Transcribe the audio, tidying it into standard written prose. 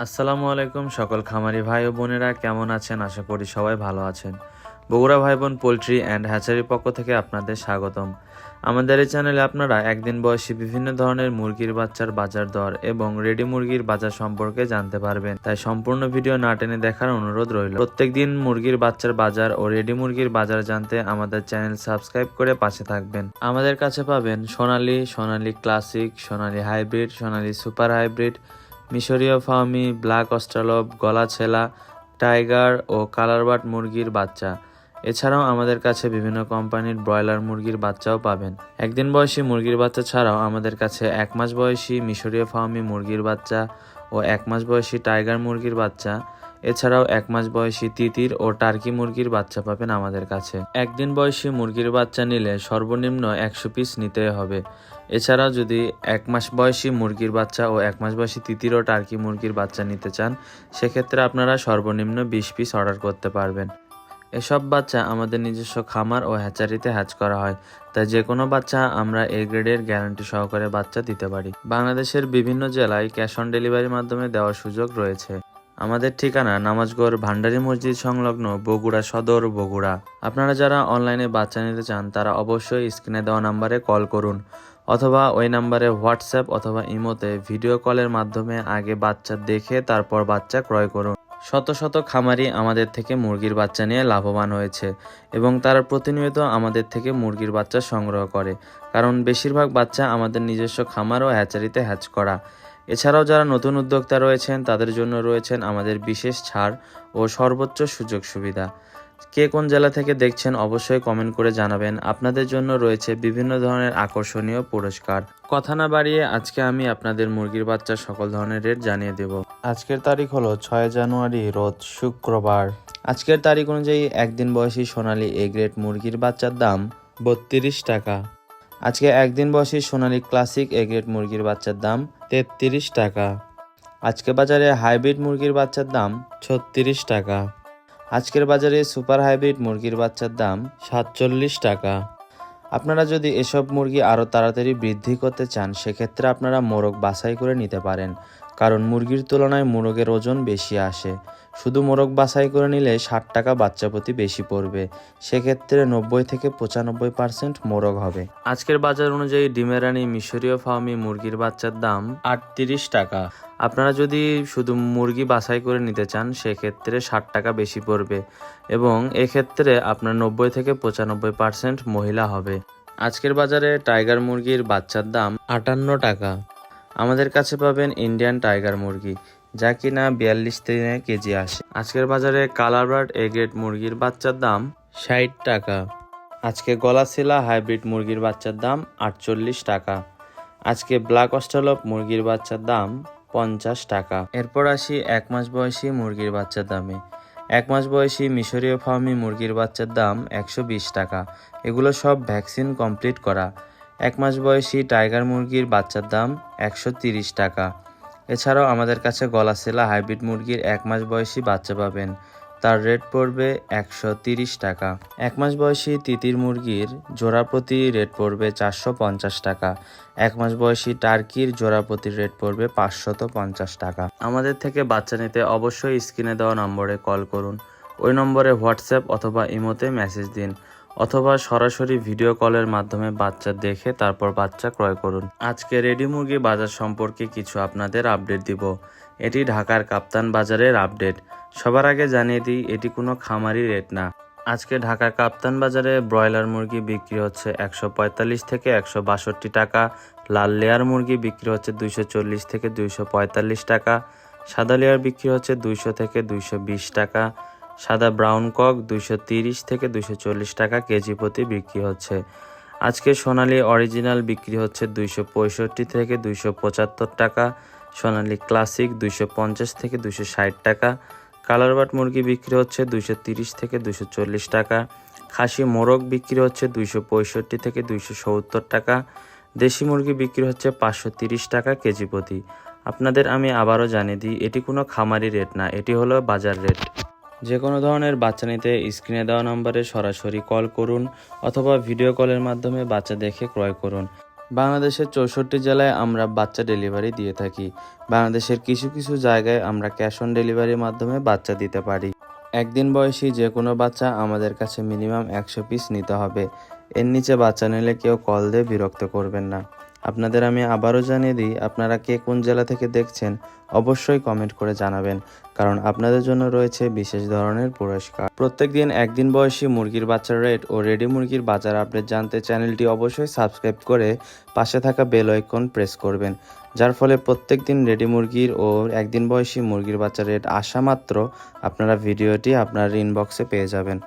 আসসালামু আলাইকুম সকল খামারি ভাই ও বোনেরা কেমন আছেন? আশা করি সবাই ভালো আছেন। বগুড়া ভাই বোন পোলট্রি অ্যান্ড হ্যাচারির পক্ষ থেকে আপনাদের স্বাগতম। আমাদের এই চ্যানেলে আপনারা একদিন বয়সী বিভিন্ন ধরনের মুরগির বাচ্চার বাজার দর এবং রেডি মুরগির বাজার সম্পর্কে জানতে পারবেন, তাই সম্পূর্ণ ভিডিও না টেনে দেখার অনুরোধ রইল। প্রত্যেকদিন মুরগির বাচ্চার বাজার ও রেডি মুরগির বাজার জানতে আমাদের চ্যানেল সাবস্ক্রাইব করে পাশে থাকবেন। আমাদের কাছে পাবেন সোনালী ক্লাসিক, সোনালী হাইব্রিড, সোনালী সুপার হাইব্রিড, মিশরীয় ফার্মি, ব্ল্যাক অস্ট্রালব, গলা ছেলা, টাইগার ও কালারবাট মুরগির বাচ্চা। এছাড়াও আমাদের কাছে বিভিন্ন কোম্পানির ব্রয়লার মুরগির বাচ্চাও পাবেন। একদিন বয়সী মুরগির বাচ্চা ছাড়াও আমাদের কাছে 1 মাস বয়সী মিশরীয় ফার্মি মুরগির বাচ্চা ও 1 মাস বয়সী টাইগার মুরগির বাচ্চা, এছাড়াও 1 মাস বয়সী তিতির ও টার্কি মুরগির বাচ্চা পাবেন আমাদের কাছে। একদিন বয়সী মুরগির বাচ্চা নিলে সর্বনিম্ন 100 পিস নিতে হবে। এছাড়াও যদি 1 মাস বয়সী মুরগির বাচ্চা ও 1 মাস বয়সী তিতির ও টার্কি মুরগির বাচ্চা নিতে চান, সেক্ষেত্রে আপনারা সর্বনিম্ন 20 পিস অর্ডার করতে পারবেন। এসব বাচ্চা আমাদের নিজস্ব খামার ও হ্যাচারিতে হ্যাচ করা হয়, তাই যে কোনো বাচ্চা আমরা এ গ্রেডের গ্যারান্টি সহকারে বাচ্চা দিতে পারি। বাংলাদেশের বিভিন্ন জেলায় ক্যাশ অন ডেলিভারির মাধ্যমে দেওয়ার সুযোগ রয়েছে। আমাদের ঠিকানা নামাজগড় ভান্ডারী মসজিদ সংলগ্ন, বগুড়া সদর, বগুড়া। আপনারা যারা অনলাইনে বাচ্চা নিতে চান তারা অবশ্যই স্ক্রিনে দেওয়া নাম্বারে কল করুন, অথবা ওই নাম্বারে হোয়াটসঅ্যাপ অথবা ইমোতে ভিডিও কলের মাধ্যমে আগে বাচ্চা দেখে তারপর বাচ্চা ক্রয় করুন। শত শত খামারি আমাদের থেকে মুরগির বাচ্চা নিয়ে লাভবান হয়েছে এবং তারা প্রতিনিয়ত আমাদের থেকে মুরগির বাচ্চা সংগ্রহ করে, কারণ বেশিরভাগ বাচ্চা আমাদের নিজস্ব খামার ও হ্যাচারিতে হ্যাচ করা। এছাড়াও যারা নতুন উদ্যোক্তা রয়েছেন তাদের জন্য রয়েছেন আমাদের বিশেষ ছাড় ও সর্বোচ্চ সুযোগ সুবিধা। কে কোন জেলা থেকে দেখছেন অবশ্যই কমেন্ট করে জানাবেন। আপনাদের জন্য রয়েছে বিভিন্ন ধরনের আকর্ষণীয় পুরস্কার। কথা না বাড়িয়ে আজকে আমি আপনাদের মুরগির বাচ্চার সকল ধরনের রেট জানিয়ে দেব। আজকের তারিখ হলো 6 জানুয়ারি, রোজ শুক্রবার। আজকের তারিখ অনুযায়ী একদিন বয়সী সোনালী এ গ্রেড মুরগির বাচ্চার দাম 32 টাকা। আজকে একদিন বয়সী সোনালী ক্লাসিক এ গ্রেড মুরগির বাচ্চার দাম 33 টাকা। আজকে বাজারে হাইব্রিড মুরগির বাচ্চার দাম 36 টাকা। আজকের বাজারে সুপার হাইব্রিড মুরগির বাচ্চার দাম 47 টাকা। আপনারা যদি এসব মুরগি আরও তাড়াতাড়ি বৃদ্ধি করতে চান, সেক্ষেত্রে আপনারা মোরগ বাছাই করে নিতে পারেন, কারণ মুরগির তুলনায় মোরগের ওজন বেশি আসে। শুধু মোরগ বাছাই করে নিলে 60 টাকা বাচ্চা প্রতি বেশি পড়বে, সেক্ষেত্রে 90 থেকে 95% মোরগ হবে। আজকের বাজার অনুযায়ী ডিমের রানী মিশরীয় ফার্মি মুরগির বাচ্চার দাম 38 টাকা। আপনারা যদি শুধু মুরগি বাছাই করে নিতে চান, সেক্ষেত্রে 60 টাকা বেশি পড়বে এবং এক্ষেত্রে আপনার 90 থেকে 95% মহিলা হবে। আজকের বাজারে টাইগার মুরগির বাচ্চার দাম 58 টাকা। আমাদের কাছে পাবেন ইন্ডিয়ান টাইগার মুরগি, যা কিনা 42 দিনে কেজি আসে। আজকের বাজারে কালারবাট এ গ্রেড মুরগির বাচ্চার দাম 60 টাকা। আজকে গলাশিলা হাইব্রিড মুরগির বাচ্চার দাম 48 টাকা। আজকে ব্ল্যাক অস্ট্রালব মুরগির বাচ্চার দাম 50 টাকা। এরপর আসি 1 মাস বয়সী মুরগির বাচ্চার দামে। 1 মাস বয়সী মিশরীয় ফার্মি মুরগির বাচ্চার দাম 120 টাকা। এগুলো সব ভ্যাকসিন কমপ্লিট করা। 1 মাস বয়সী টাইগার মুরগির বাচ্চার দাম 130 টাকা। এছাড়াও আমাদের কাছে গলাশিলা হাইব্রিড মুরগির 1 মাস বয়সী বাচ্চা পাবেন, তার রেট পড়বে 130 টাকা। 1 মাস বয়সী তিতির মুরগির জোড়া প্রতি রেট পড়বে 450 টাকা। 1 মাস বয়সী টার্কির জোড়া প্রতি রেট পড়বে 550 টাকা। আমাদের থেকে বাচ্চা নিতে অবশ্যই স্ক্রিনে দেওয়া নম্বরে কল করুন। ওই নম্বরে হোয়াটসঅ্যাপ অথবা ইমোতে মেসেজ দিন, অথবা সরাসরি ভিডিও কলের মাধ্যমে বাচ্চা দেখে তারপর বাচ্চা ক্রয় করুন। আজকে রেডি মুরগি বাজার সম্পর্কে কিছু আপনাদের আপডেট দিব। এটি ঢাকার কাপ্তান বাজারের আপডেট। সবার আগে জানিয়ে দিই, এটি কোনো খামারি রেট না। আজকে ঢাকার কাপ্তান বাজারে ব্রয়লার মুরগি বিক্রি হচ্ছে 145 থেকে 162 টাকা। লাল লেয়ার মুরগি বিক্রি হচ্ছে 240 থেকে 245 টাকা। সাদা লেয়ার বিক্রি হচ্ছে 200 থেকে 220 টাকা। সাদা ব্রাউন কক 230 থেকে 240 টাকা কেজি প্রতি বিক্রি হচ্ছে। আজকে সোনালী অরিজিনাল বিক্রি হচ্ছে 265 থেকে 275 টাকা। সোনালী ক্লাসিক 250 থেকে 260 টাকা। কালারবাট মুরগি বিক্রি হচ্ছে 230 থেকে 240 টাকা। খাসি মোরগ বিক্রি হচ্ছে 265 থেকে 270 টাকা। দেশি মুরগি বিক্রি হচ্ছে 530 টাকা কেজি প্রতি। আপনাদের আমি আবারও জানিয়ে দিই, এটি কোনো খামারি রেট না, এটি হলো বাজার রেট। যে কোনো ধরনের বাচ্চা নিতে স্ক্রিনে দেওয়া নম্বরে সরাসরি কল করুন, অথবা ভিডিও কলের মাধ্যমে বাচ্চা দেখে ক্রয় করুন। বাংলাদেশের 64 জেলায় আমরা বাচ্চা ডেলিভারি দিয়ে থাকি। বাংলাদেশের কিছু কিছু জায়গায় আমরা ক্যাশ অন ডেলিভারির মাধ্যমে বাচ্চা দিতে পারি। একদিন বয়সী যে কোনো বাচ্চা আমাদের কাছে মিনিমাম 100 পিস নিতে হবে। এর নিচে বাচ্চা নিলে কেউ কল দিয়ে বিরক্ত করবেন না। আপনাদের আমি আবারও জানিয়ে দিই, আপনারা কে কোন জেলা থেকে দেখছেন অবশ্যই কমেন্ট করে জানাবেন, কারণ আপনাদের জন্য রয়েছে বিশেষ ধরনের পুরস্কার। প্রত্যেকদিন একদিন বয়সী মুরগির বাচ্চার রেট ও রেডি মুরগির বাজার আপডেট জানতে চ্যানেলটি অবশ্যই সাবস্ক্রাইব করে পাশে থাকা বেল আইকন প্রেস করবেন, যার ফলে প্রত্যেকদিন রেডি মুরগির ও একদিন বয়সী মুরগির বাচ্চার রেট আসা মাত্র আপনারা ভিডিওটি আপনার ইনবক্সে পেয়ে যাবেন।